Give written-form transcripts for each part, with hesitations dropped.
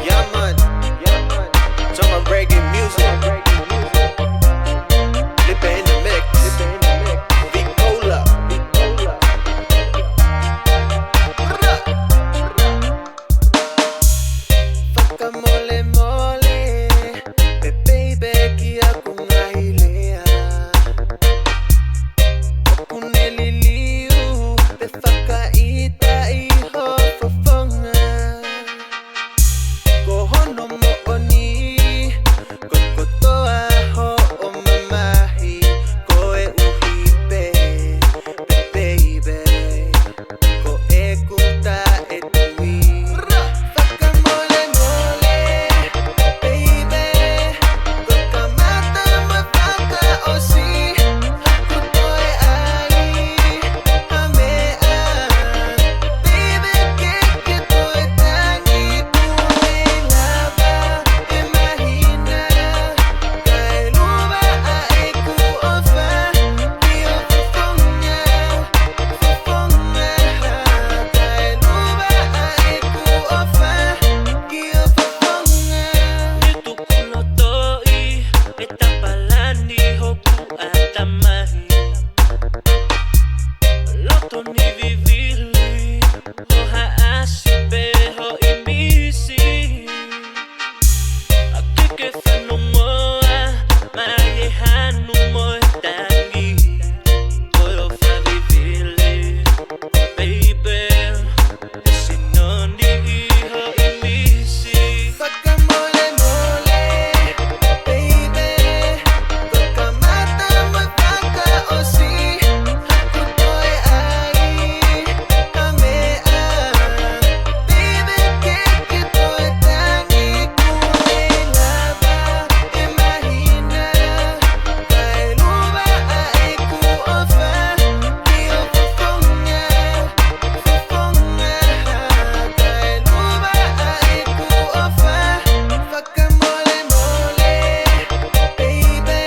Yeah, man. Tongan Reggae music. Lipe in the mix. Vkoula. Fakamolemole, baby, ki ako ngahilea. Okuneliliu, be fakaita iho fofonga. Kohono mo oni, kokotoa ho o mamahi, koe uhipe, baby, koe kuta etui. Fakamolemole, baby, kokamata mafaka osi, hakutoe ali, hamea, baby, keke toe tangi kumelava, emahina, kailuba aiku ofa, kio fofonga, kailuba aiku ofa, kio fofonga. Nitukulotoi, etapalani hoku atamahi. Loto ni vivili, ho haasipe ho imisi. Akike fanumoa, maye hanumo tangi. Koyo fa vivili, baby, sinoni ho imisi. Fakamolemole, baby, kokamata mafaka osi, hakutoe ali, hamea, baby, keke toe tangi kumelava, emahina, kailuba aiku ofa, kio fofonga, kailuba aiku ofa. Fakamolemole, baby,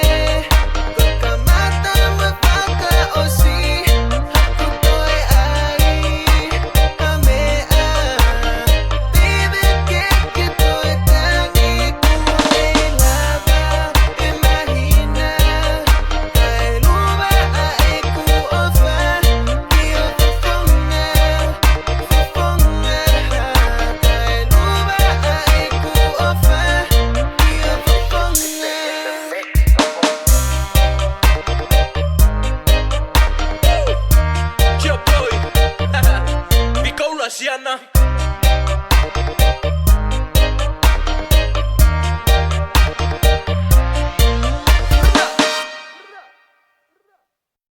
kokamata mafaka osi, hakutoe ali, hamea, baby, keke toe tangi kumelava, emahina, kailuba aiku ofa, kio fofonga, kailuba aiku ofa, kio fofonga. Yo boy, Vkoula Siana.